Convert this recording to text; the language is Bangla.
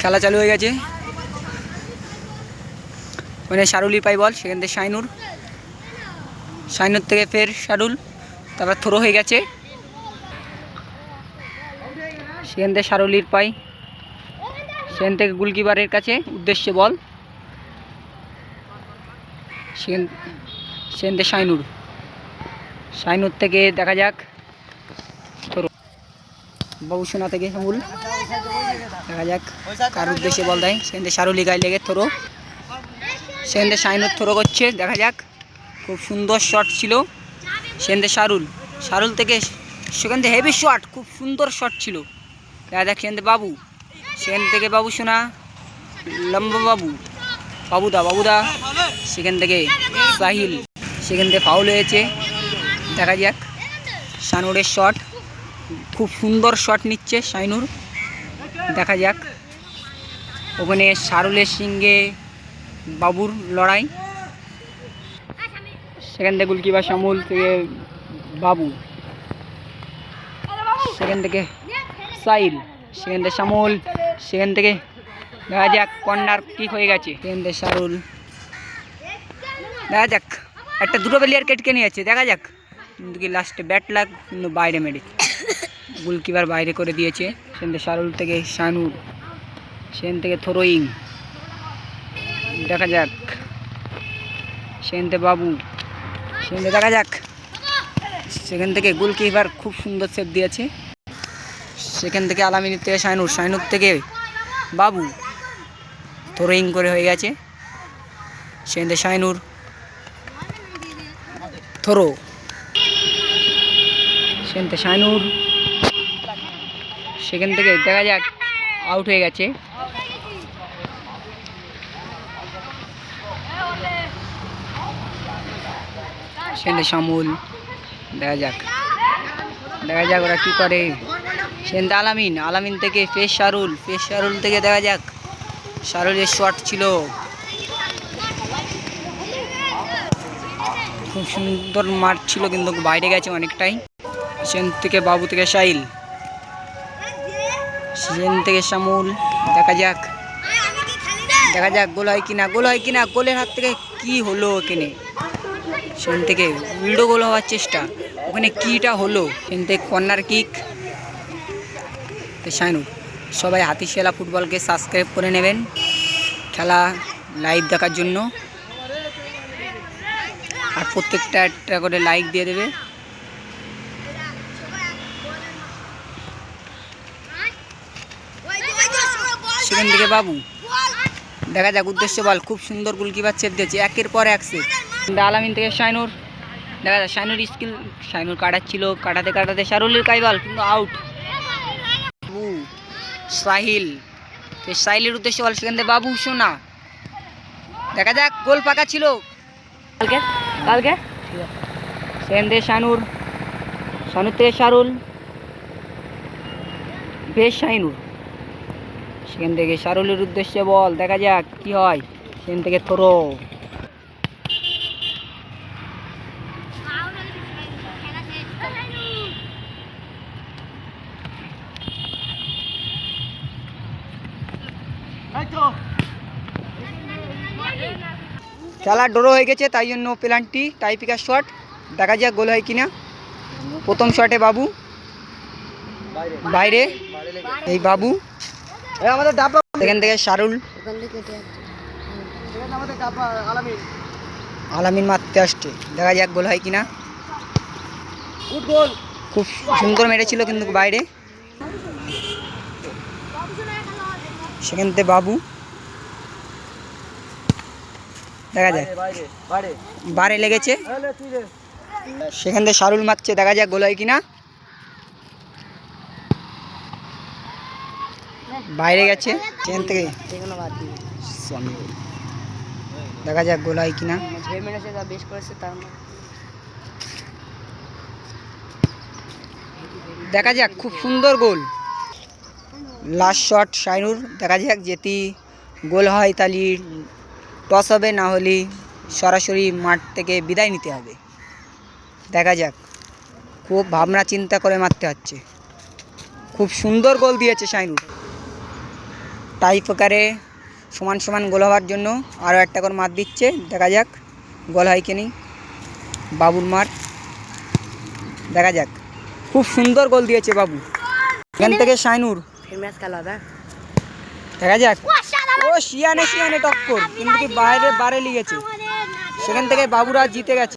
খেলা চালু হয়ে গেছে। ওখানে শারুলি পাই বল, সেখান থেকে শাইনুর থেকে ফের শারুল, তারপর থ্রো হয়ে গেছে, সেখান থেকে শারুলির পাই, সেখান থেকে গোলকিপারের কাছে উদ্দেশ্যে বল, সেখান থেকে শাইনুর থেকে দেখা যাক থ্রো, বাবুসোনা থেকে শামুল, দেখা যাক কার উদ্দেশ্যে বল দেয়, সেখান থেকে শারুলি গায়ে লেগে থ্রো, সেখান থেকে শাইনুর থ্রো করছে, দেখা যাক খুব সুন্দর শট ছিল, সেখান থেকে শারুল থেকে সেখান থেকে হেভি শট, খুব সুন্দর শট ছিল, দেখা যাক সেখান থেকে সেখান থেকে বাবুসোনা, লম্বা বাবুদা, সেখান থেকে সাহিল, সেখান থেকে ফাউল হয়েছে, দেখা যাক শাইনুরের শট, খুব সুন্দর শট নিচ্ছে শাইনুর, দেখা যাক ওখানে শারুলের সঙ্গে বাবুর লড়াই, সেখান থেকে গোলকিপার শামুল থেকে বাবু, সেখান থেকে সাইল, সেখান থেকে শামুল, সেখান থেকে দেখা যাক কর্নার কিক হয়ে গেছে, সেখান থেকে শারুল, দেখা যাক একটা দুটো প্লেয়ার কেটে নিয়ে যাচ্ছে, দেখা যাক কিন্তু কি লাস্টে ব্যাট লাগ কিন্তু বাইরে মেরে গোলকিপার বাইরে করে দিয়েছে, সেখান থেকে শারুল থেকে শানুর, সেখান থেকে থ্রোয়িং, দেখা যাক সেখান থেকে বাবু, সেখান থেকে দেখা যাক সেখান থেকে গোলকিপার খুব সুন্দর সেভ দিয়েছে, সেখান থেকে আলামিন থেকে শাইনুর থেকে বাবু, থ্রোয়িং করে হয়ে গেছে, সেখান থেকে শাইনুর থ্রো, সেখান থেকে শাইনুর, সেখান থেকে দেখা যাক আউট হয়ে গেছে, সেখান থেকে শামুল, দেখা যাক ওরা কী করে, সেখান থেকে আলামিন থেকে ফের শারুল থেকে দেখা যাক শারুলের শট ছিল, খুব সুন্দর মাঠ ছিল কিন্তু বাইরে গেছে অনেকটাই, সেখান থেকে বাবু থেকে সাহিল, সেখান থেকে শামুল, দেখা যাক গোল হয় কিনা, গোলের হাত থেকে কি হলো ওখানে, সেখান থেকে উল্টো গোল হওয়ার চেষ্টা, ওখানে কিটা হলো, সেখান থেকে কর্নার কিক, শাইনুর। সবাই হাতিশালা ফুটবলকে সাবস্ক্রাইব করে নেবেন খেলা লাইভ দেখার জন্য, আর প্রত্যেকটা একটা করে লাইক দিয়ে দেবে, সেখান থেকে বাবু, দেখা যাক উদ্দেশ্য বল, খুব সুন্দর গোলকিপার সেভ দিয়েছে, একের পর এক সেভ, আলামিন থেকে শাইনুর, দেখা যাক শাইনুর কাটাচ্ছিল, কাটাতে শারুলের কাই বল কিন্তু আউট, সাহিলের উদ্দেশ্যে বল, সেখান থেকে বাবু সোনা, দেখা যাক গোল পাকা ছিল কালকে, সেখান থেকে শানুর থেকে শারুল, বেশ শাইনুর, সেখান থেকে শারুলের উদ্দেশ্যে বল, দেখা যাক কি হয়, সেখান থেকে থ্রো, খেলা ড্র হয়ে গেছে, তাই জন্য পেনাল্টি টাইপিকার শট, দেখা যাক গোল হয় কিনা, প্রথম শটে বাবু বাইরে, এই বাবু, সেখান থেকে শারুল, আলামিন মারতে আসছে, দেখা যাক গোল হয় কিনা, খুব সুন্দর মেরেছিল কিন্তু বাইরে, সেখান থেকে বাবু, দেখা যাক বারে লেগেছে, সেখান থেকে শারুল মারছে, দেখা যাক গোল হয় কিনা, বাইরে গেছে, সেখান থেকে দেখা যাক গোল হয় কিনা, দেখা যাক খুব সুন্দর গোল, লাস্ট শট শাইনুর, দেখা যাক যেটি গোল হয় তাহলে টস হবে, না হলে সরাসরি মাঠ থেকে বিদায় নিতে হবে, দেখা যাক খুব ভাবনা চিন্তা করে মারতে হচ্ছে, খুব সুন্দর গোল দিয়েছে শাইনুর। টাই প্রকারে সমান সমান গোল হওয়ার জন্য আরও একটা করে মার দিচ্ছে, দেখা যাক গোল হয় কি নি। বাবুর মার, দেখা যাক, খুব সুন্দর গোল দিয়েছে বাবু। এখান থেকে শাইনুর, দেখা যাক। ও শিয়ানে টক্কর, কিন্তু কি বাইরে লেগেছে, সেখান থেকে বাবুরা জিতে গেছে।